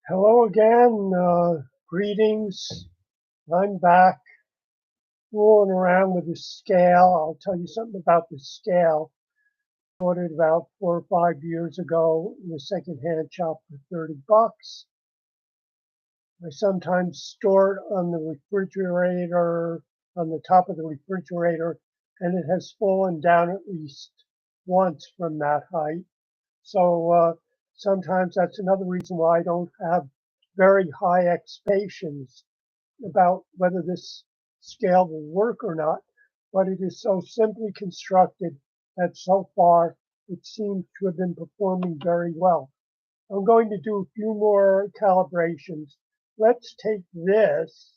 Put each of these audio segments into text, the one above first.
Hello again. Greetings. I'm back fooling around with the scale. I'll tell you something about the scale. I bought it about 4 or 5 years ago in a secondhand shop for $30. I sometimes store it on the refrigerator, on the top of the refrigerator, and it has fallen down at least once from that height. So sometimes that's another reason why I don't have very high expectations about whether this scale will work or not, but it is so simply constructed that so far it seems to have been performing very well. I'm going to do a few more calibrations. Let's take this.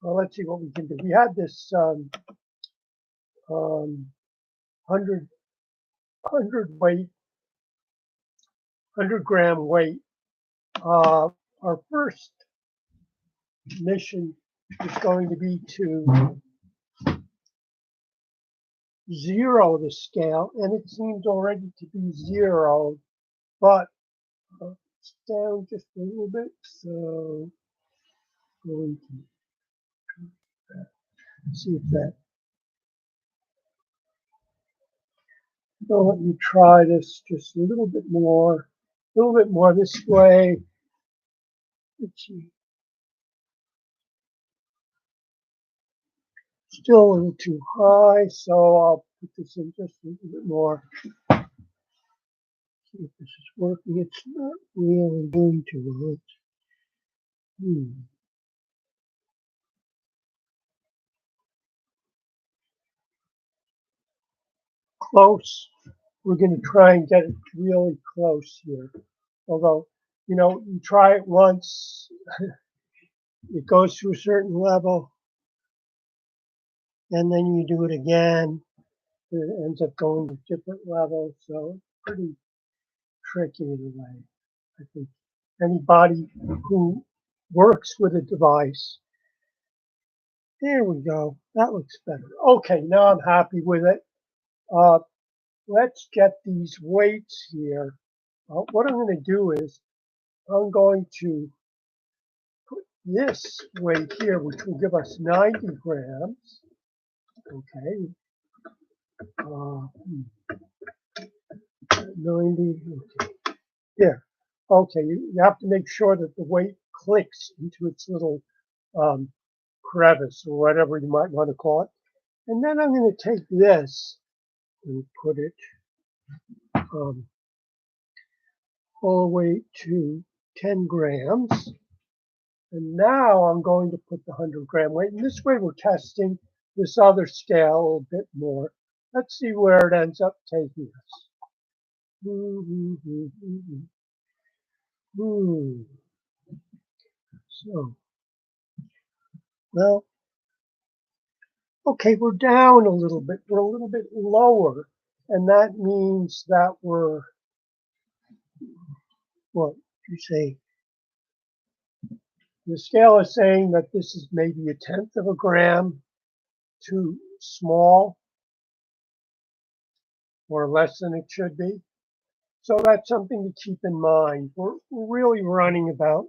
Well, let's see what we can do. We had this 100 weight, 100-gram weight. Our first mission is going to be to zero the scale, and it seems already to be zeroed, but it's down just a little bit, so going to see if that. So let me try this just a little bit more this way. Let's see. Still a little too high, so I'll put this in just a little bit more. See if this is working. It's not really doing too much. Close. We're going to try and get it really close here. Although, you try it once, it goes to a certain level, and then you do it again, it ends up going to different levels. So it's pretty tricky in a way. I think anybody who works with a device, there we go. That looks better. Okay, now I'm happy with it. Let's get these weights here. What I'm going to do is I'm going to put this weight here, which will give us 90 grams. Okay. 90. Okay. Here. Okay. You have to make sure that the weight clicks into its little crevice or whatever you might want to call it. And then I'm going to take this and put it all the way to 10 grams. And now I'm going to put the 100-gram weight. And this way we're testing this other scale a bit more. Let's see where it ends up taking us. So, well, okay, we're down a little bit. We're a little bit lower. And that means that we're, what you say? The scale is saying that this is maybe 1/10 of a gram too small or less than it should be. So that's something to keep in mind. We're really running about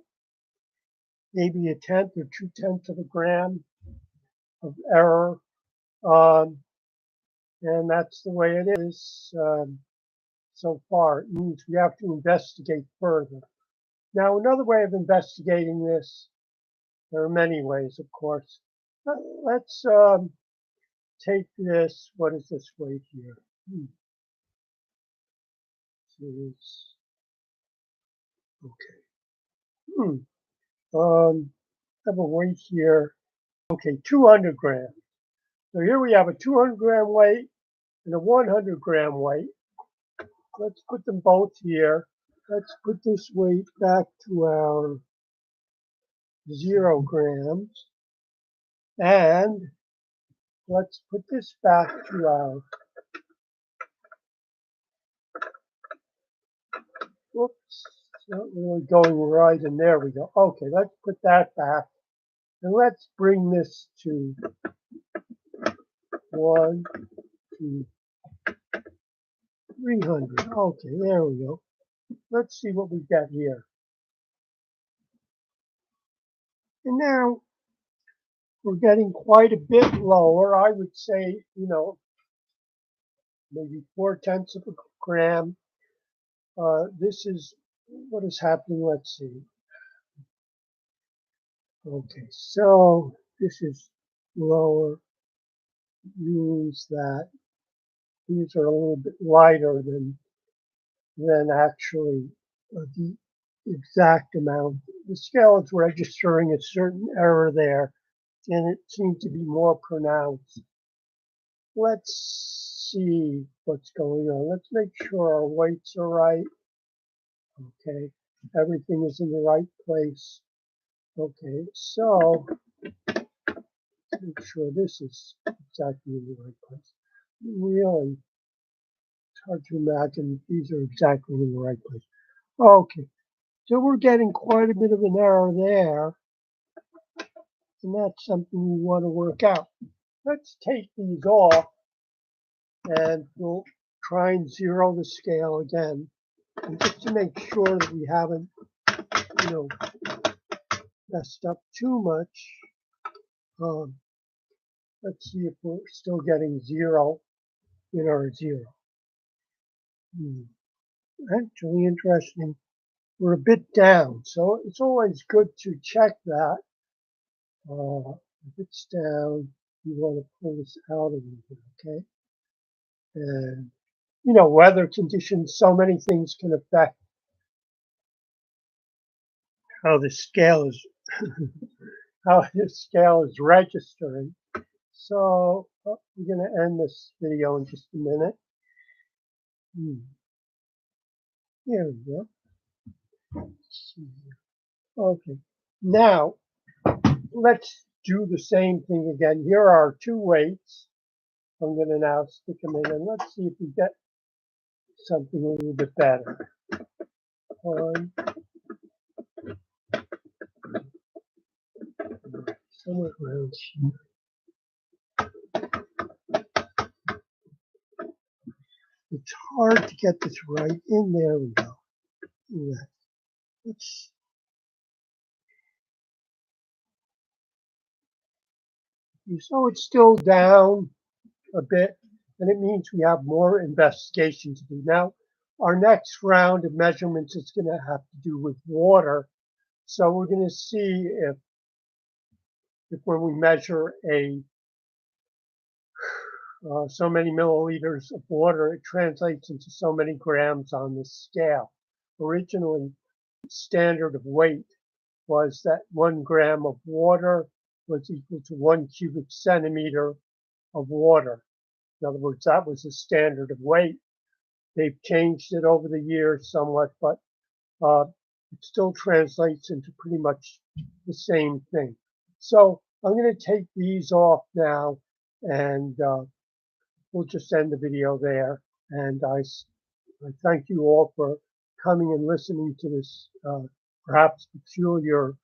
maybe 1/10 or 2/10 of a gram of error. And that's the way it is so far. It means we have to investigate further. Now, another way of investigating this, there are many ways, of course. Let's take this. What is this weight here? Okay. I have a weight here. Okay, 200 grams. So here we have a 200-gram weight and a 100-gram weight. Let's put them both here. Let's put this weight back to our 0 grams. And let's put this back to our, whoops, it's not really going right, and there we go. Okay, let's put that back. And let's bring this to 1, 2, 300. Okay, there we go. Let's see what we got here. And now we're getting quite a bit lower. I would say, maybe 4/10 of a gram. This is what is happening. Let's see. Okay, so this is lower, means that these are a little bit lighter than actually the exact amount. The scale is registering a certain error there, and it seems to be more pronounced. Let's see what's going on. Let's make sure our weights are right. Okay, everything is in the right place. Okay, so make sure this is exactly in the right place. Really, it's hard to imagine these are exactly in the right place. Okay, so we're getting quite a bit of an error there, and that's something we want to work out. Let's take these off, and we'll try and zero the scale again, and just to make sure that we haven't, messed up too much. Let's see if we're still getting zero in our zero. Actually, interesting. We're a bit down, so it's always good to check that. If it's down, you want to pull this out a little bit, okay? And weather conditions, so many things can affect how the scale is registering. So we're going to end this video in just a minute. Here we go. Okay, now let's do the same thing again. Here are our two weights. I'm going to now stick them in, and let's see if we get something a little bit better. Somewhere around here. It's hard to get this right. In there we go. So it's still down a bit, and it means we have more investigation to do. Now, our next round of measurements is going to have to do with water. So we're going to see if when we measure so many milliliters of water, it translates into so many grams on the scale. Originally, standard of weight was that 1 gram of water was equal to 1 cubic centimeter of water. In other words, that was the standard of weight. They've changed it over the years somewhat, but it still translates into pretty much the same thing. So I'm going to take these off now, and we'll just end the video there. And I thank you all for coming and listening to this perhaps peculiar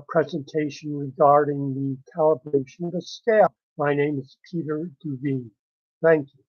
presentation regarding the calibration of the scale. My name is Peter Duveen. Thank you.